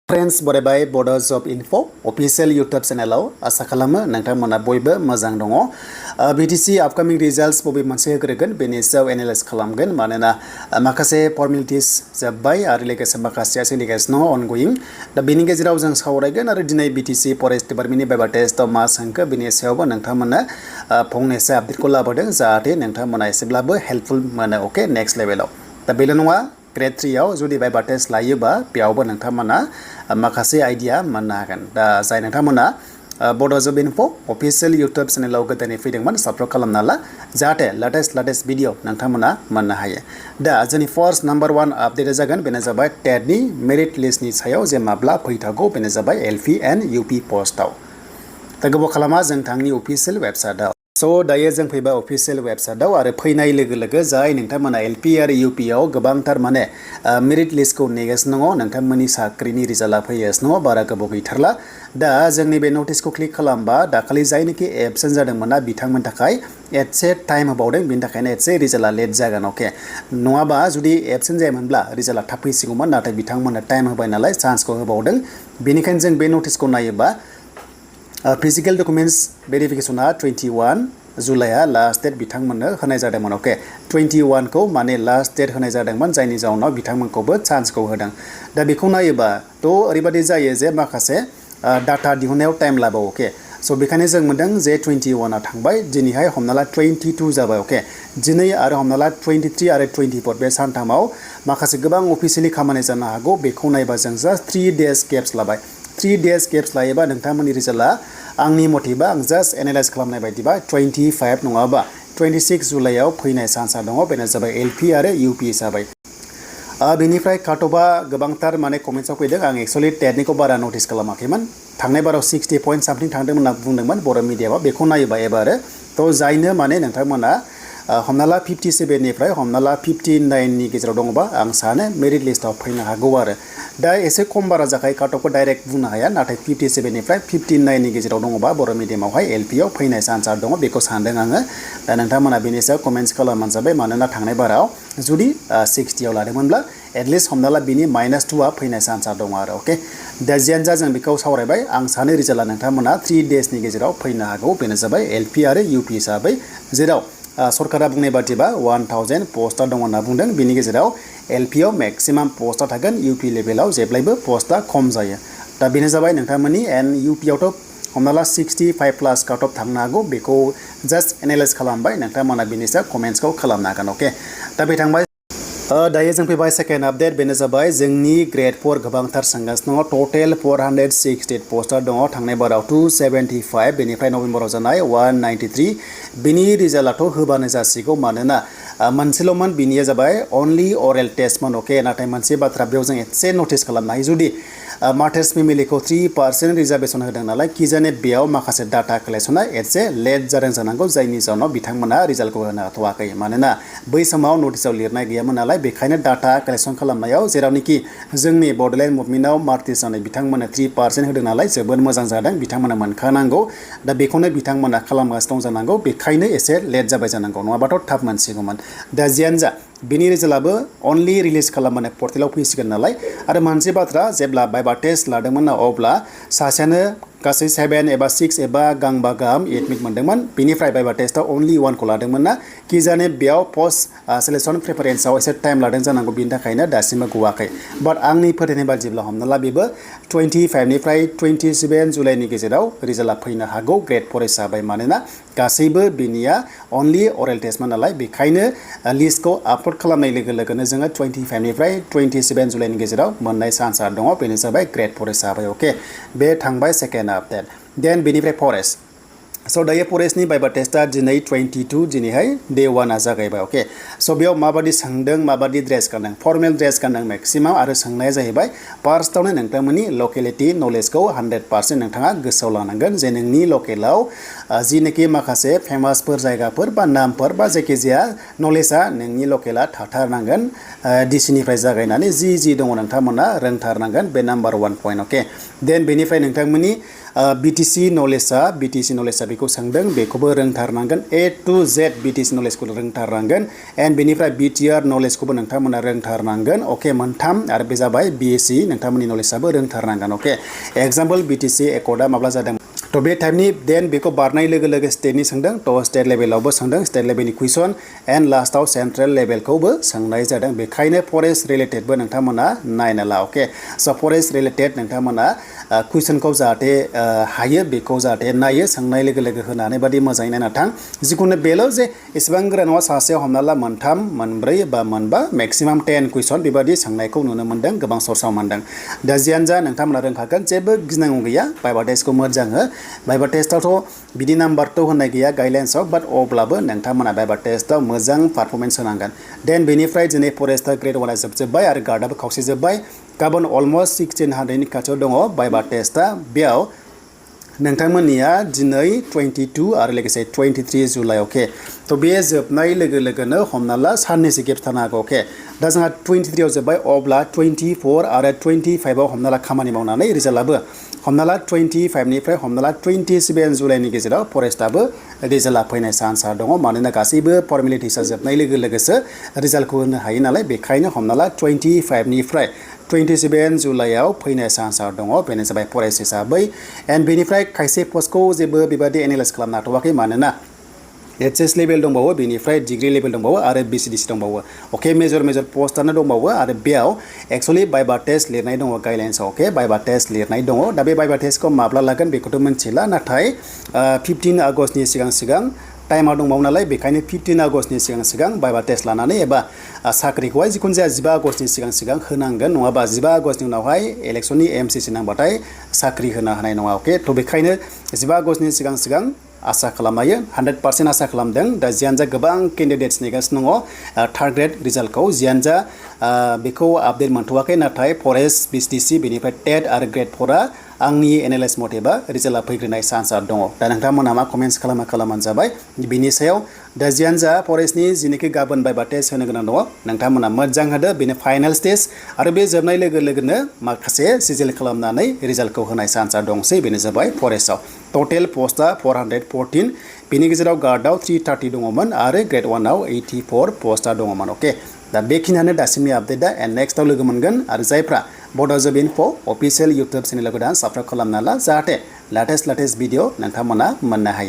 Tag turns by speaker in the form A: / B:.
A: Friends, बरायबाय Bodo Job Info official YouTube channel आसा खालामो नोंथांमोना बयबो मोजां दङ। BTC upcoming results बबे मोनसे होग्रोगोन बेनि सायाव एनालाइज खालामगोन मानोना माखासे फर्मेलिटिस जोब्बाय आरो लोगोसे माखासेया सोलिगासिनो ongoing दा बेनि गेजेराव जों सावरायगोन आरो दिनै BTC फरेस्ट डिपार्टमेन्टनि बाइबा टेस्टआव मा सोंखो बेनि सायावबो नोंथांमोना फंनैसो आपडेटखौ लाबोदों जाहाथे नोंथांमोना एसेब्लाबो हेल्पफुल मोनो ओके नेक्स्ट लेभेलाव दा बेल' नङा Grade 3 आव जुदि बाइबा टेस्ट लायोबा बेयावबो नोंथांमोना माखासे आइडिया मोननो हागोन दा जाय नोंथांमोना Bodo Job Info official YouTube चेनेलाव गोदानै फैदोंमोन साबस्क्राइब खालामना ला जाहाथे लेटेस्ट भिडिअ नोंथांमोना मोननो हायो दा जोंनि फर्स्ट नम्बर 1 आपडेट जागोन बेनो जाबाय टेटनि मेरिट लिस्टनि सायाव जे माब्ला फैथावगौ बेनो जाबाय LP एन्ड UP पोस्टआव दा गोबाव खालामा जों थांनि अफिसियेल वेबसाइटआव So दायो जों फैबाय अफिसियेल वेबसाइटआव आरो फैनाय लोगो जाय नोंथांमोना LP आरो UP आव गोबांथार माने मेरिट लिस्टखौ नेगासिनो दङ नोंथांमोननि साख्रिनि रिजाल्टआ फैगासिनो दङ बारा गोबाव गैथारला दा जोंनि बे नटिसखौ क्लिक खालामबा दाखालि जायनोखि एबसेन्ट जादोंमोनना बिथांमोननि थाखाय एसे टाइम होबावदों बेनि थाखायनो एसे रिजाल्टआ लेट जागोन अके नङाबा जुदि एबसेन्ट जायामोनब्ला रिजाल्टआ थाब फैसिगौमोन नाथाय बिथांमोननो टाइम होबाय नालाय चान्सखौ होबावदों बेनिखायनो जों बे नटिसखौ नायोबा फिजिकल डकुमेन्ट्स भेरिफिकेशनआ 21 जुलाइआ लास्ट डेट बिथांमोननो होनाय जादोंमोन ओके 21 खौ माने लास्ट डेट होनाय जादोंमोन जायनि जाउनाव बिथांमोनखौबो चान्सखौ होदों दा बेखौ नायोबा थ' ओरैबायदि जायो जे माखासे डाटा दिहुननायाव टाइम लाबावो अके स' बेखायनो जों मोनदों जे 21आ थांबाय दिनैहाय हमना ला 22 जाबाय अके दिनै आरो हमना ला 23 आरो 24 बे सानथामाव माखासे गोबां अफिसियेलि खामानि जानो हागौ बेखौ नायबा जों जास्ट 3 डेज गेप्स लाबाय 3 डेज गेप्स लायोबा नोंथांमोननि रिजाल्टआ आंनि मथेबा आं जास्ट एनालाइज खालामनाय बायदिबा 25 नङाबा 26 जुलाइआव फैनाय चान्सआ दङ बेनो जाबाय LP आरो UP हिसाबै बेनिफ्राय काटअफआ गोबांथार माने कमेन्ट्सआव फैदों आं एक्चुअलि टेटनिखौ बारा नटिस खालामाखैमोन थांनाय बाराव 60 पॉइंट सामथिं थांदोंमोन होनना बुंदोंमोन बर' मिडियाआव बेखौ नायोबा एबार थ' जायनो माने नोंथांमोना हमना ला 57 निफ्राय हमना ला 59 नि गेजेराव दङबा आं सानो मेरिट लिस्टआव फैनो हागौ आरो दा एसे खम बारा जाखायो काटअफखौ डाइरेक्ट बुंनो हाया नाथाय 57 निफ्राय 59 नि गेजेराव दङबा बर' मिडियामावहाय LP आव फैनाय चान्सआ दङ बेखौ सानदों आङो दा नोंथांमोना बेनि सायाव कमेन्ट्स खालामबानो जाबाय मानोना थांनाय बाराव जुदि 60 आव लादोंमोनब्ला एटलिस्ट हमना ला बिनि -2 आ फैनाय चान्सआ दङ आरो अके दा जियानो जा जों बेखौ सावरायबाय आं सानो रिजाल्टआ नोंथांमोना 3 डेजनि गेजेराव फैनो हागौ बेनो जाबाय LP आरो UP हिसाबै जेराव सरकारा बुंनाय बादिबा 1000 पोस्टआ दङ होनना बुंदों बिनि गेजेराव LP आव मेक्सिमाम पोस्टआ थागोन UP लेभेलाव जेब्लायबो पोस्टआ खम जायो दा बेनो जाबाय नोंथांमोननि एन्ड UP आवथ' हमना ला 65 प्लास काटअफ थांनो हागौ बेखौ जास्ट एनालाइज खालामबाय नोंथांमोना बेनि सायाव कमेन्ट्सखौ खालामनो हागोन अके दा बे थांबाय दायो जों फैबाय सेकेन्ड आपडेट बेनो जाबाय जोंनि ग्रेड 4 गोबांथार सोंगासिनो दङ टटेल 468 पोस्टआ दङ थांनाय बाराव 275 बेनिफ्राय नभेम्बराव जानाय 193 बिनि रिजाल्टआथ' होबानो जासिगौ मानोना मोनसेल'मोन बिनिया जाबाय अनलि अरेल टेस्टमोन अके नाथाय मोनसे बाथ्रा बेयाव जों एसे नटिस खालामनो हायो जुदि मार्टार्स फेमिलिखौ 3% रिजार्भेसन होदों नालाय किजाने बेयाव माखासे डाटा कालेक्शना एसे लेट जादों जानांगौ जायनि जाउनाव बिथांमोना रिजाल्टखौ होनो हाथ'वाखै मानोना बै समाव नटिसआव लिरनाय गैयामोन नालाय बेखायनो डाटा कालेक्शन खालामनायाव जेरावनोखि जोंनि बड'लेण्ड मुभमेन्टआव मार्टिस जानाय बिथांमोना 3% होदों नालाय जोबोद मोजां जादों बिथांमोना मोनखानांगौ दा बेखौनो बिथांमोना खालामगासिनो दं जानांगौ बेखायनो एसे लेट जाबाय जानांगौ नङाबाथ' थाब मोनसिगौमोन दा जियानो जा बिनि रिजाल्टआबो अनलि रिलिज खालामनानै पर्टेलाव फैसिगोन नालाय आरो मोनसे बाथ्रा जेब्ला बाइबा टेस्ट लादोंमोन ना अब्ला सासेयानो गासै 7 एबा 6 एबा गांबा गाहाम एडमिट मोनदोंमोन बेनिफ्राय बाइबा टेस्टआव अनलि 1 खौ लादोंमोन ना किजाने बेयाव पस्ट सिलेक्शन प्रिफारेन्सआव एसे टाइम लादों जानांगौ बिनि थाखायनो दासिमबो गवाखै बाट आंनि फोथायनाय बादिब्ला हमना ला बेबो 25 निफ्राय 27 जुलाइनि गेजेराव रिजाल्टआ फैनो हागौ ग्रेड 4 हिसाबै मानोना गासैबो बिनिया अनलि अरेल टेस्टमोन नालाय बेखायनो लिस्टखौ आपल'ड खालामनाय लोगोनो जोङो 25 निफ्राय 27 जुलाइनि गेजेराव मोननाय चान्सआ दङ बेनो जाबाय ग्रेड 4 हिसाबै अके बे थांबाय सेकेन्ड आपडेट देन बेनिफ्राय फरेस्ट स' दायो फरेस्टनि बाइबा टेस्टआ दिनै 22 दिनैहाय डे 1आ जागायबाय अके स' बेयाव माबादि सोंदों माबादि ड्रेस गानदों फर्मेल ड्रेस गानदों मेक्सिमाम आरो सोंनाया जाहैबाय फार्स्टआवनो नोंथांमोननि लकेलिटि नलेजखौ 100% नोंथाङा गोसोआव लानांगोन जे नोंनि लकेलाव जिनोखि माखासे फेमासफोर जायगाफोर बा नामफोर बा जायखिजाया नलेजआ नोंनि लकेला थाथारनांगोन डिसिनिफ्राय जागायनानै जि दङ नोंथांमोना रोंथारनांगोन बे नाम्बार 1 पइन्ट अके देन बेनिफ्राय नोंथांमोननि BTC नलेजआ बेखौ सोंदों बेखौबो रोंथारनांगोन A to Z BTC नलेजखौ रोंथारनांगोन एन्ड बेनिफ्राय BTR नलेजखौबो नोंथांमोना रोंथारनांगोन अके मोनथाम आरो बे जाबाय BSc नोंथांमोननि नलेजआबो रोंथारनांगोन अके एग्जाम्पल BTC एकर्डआ माब्ला जादों तो बे टाइपनि देन बेखौ बारनाय लोगो लोगो स्टेटनि सोंदों तो स्टेट लेभेलावबो सोंदों स्टेट लेभेलनि कुइसन एन्ड लास्टआव सेन्ट्रेल लेभेलखौबो सोंनाय जादों बेखायनो फरेस्ट रिलेटेडबो नोंथांमोना नायना ला अके स' फरेस्ट रिलेटेड नोंथांमोना कुइसनखौ जाहाथे हायो बेखौ जाहाथे नायो सोंनाय लोगो लोगो होनानै बादि मोजाङै नायना थां जिखुनु बेल' जे एसेबां गोरा नङा सासेयाव हमना ला मोनथाम मोनब्रै बा मोनबा मेक्सिमाम 10 कुइसन बेबादि सोंनायखौ नुनो मोन्दों गोबां सर्सआव मोन्दों दा जियानो जा नोंथांमोना रोंखागोन जेबो गिनांगौ गैया भाइभा टेस्टखौ मोजाङै भाइभा टेस्टआवथ' बिदि नाम्बारथ' होननाय गैया गाइडलाइन्सआव बाट अब्लाबो नोंथांमोना भाइभा टेस्टआव मोजां पारफरमेन्स होनांगोन देन बेनिफ्राय दिनै फरेस्टआ ग्रेड 1आ जोबजोब्बाय आरो गार्डआबो खावसे जोब्बाय गाबोन अलमस्ट 1600नि खाथियाव दङ भाइभा टेस्टआ बेयाव नोंथांमोननिया दिनै 22 आरो लोगोसे 23 जुलाइ अके तो बे जोबनाय लोगो लोगोनो हमना ला साननैसो गेप थानो हागौ अके दा जोंहा 23 आव जोब्बाय अब्ला 24 आरो 25 आव हमना ला खामानि मावनानै रिजाल्टआबो हमना ला 25 निफ्राय हमना ला 27 जुलाइनि गेजेराव फरेस्टआबो रिजाल्टआ फैनाय चान्सआ दङ मानोना गासैबो फर्मेलिटिसआ जोबनाय लोगो लोगोसो रिजाल्टखौ होनो हायो नालाय बेखायनो हमना ला 25 निफ्राय 27 जुलाइआव फैनाय चान्सआ दङ बेनो जाबाय फरेस्ट हिसाबै एन्ड बेनिफ्राय खायसे पस्टखौ जेबो बेबादि एनालाइज खालामनो हाथ'वाखै मानोना HS लेभेल दंबावो बेनिफ्राय डिग्री लेभेल दंबावो आरो BCDC दंबावो अके मेजर पस्टआनो दंबावो आरो बेयाव एक्चुअली भाइभा टेस्ट लिरनाय दङ गाइडलाइन्सआव अके भाइभा टेस्ट लिरनाय दङ दा बे भाइभा टेस्टखौ माब्ला लागोन बेखौथ' मिन्थिला नाथाय 15 आगस्टनि सिगां टाइमा दंबावो नालाय बेखायनो 15 आगस्टनि सिगां भाइभा टेस्ट लानानै एबा साख्रिखौहाय जिखुनु जाया 15 आगस्टनि सिगां होनांगोन नङाबा 15 आगस्टनि उनावहाय इलेक्सननि MCC नांबाथाय साख्रि होनो हानाय नङा अके थ' बेखायनो 15 आगस्टनि सिगां आसा खालामनायो 100% आसा खालामदों दा जियानो जा गोबां केन्डिडेट्स नेगासिनो दङ थार्ड ग्रेड रिजाल्टखौ जियानो जा बेखौ आपडेट मोनथ'वाखै नाथाय फरेस्ट BTC बेनिफ्राय टेट आरो ग्रेड 4आ आंनि एनालाइज मथेबा रिजाल्टआ फैग्रोनाय चान्सआ दङ दा नोंथांमोना मा कमेन्ट्स खालामबानो जाबाय बिनि सायाव दा जियानो जा फरेस्टनि जिनोखि गाबोन भाइभा टेस्ट होनो गोनां दङ नोंथांमोना मोजां होदो बेनो फाइनाल स्टेज आरो बे जोबनाय लोगो लोगोनो माखासे सिजिल खालामनानै रिजाल्टखौ होनाय चान्सआ दंसै बेनो जाबाय फरेस्टआव टटेल पस्टआ 414 बेनि गेजेराव गार्डआव 330 दङमोन आरो ग्रेड 1आव 84 पस्टआ दङमोन अके दा बेखिनियानो दासिमनि आपडेटआ एन्ड नेक्स्टआव लोगो मोनगोन आरो जायफ्रा बड' जब इनफो अफिसियेल इउटुब चेनेलखौ दा साबस्क्राइब खालामना ला जाहाथे लेटेस्ट भिडिअ नोंथांमोना मोननो हायो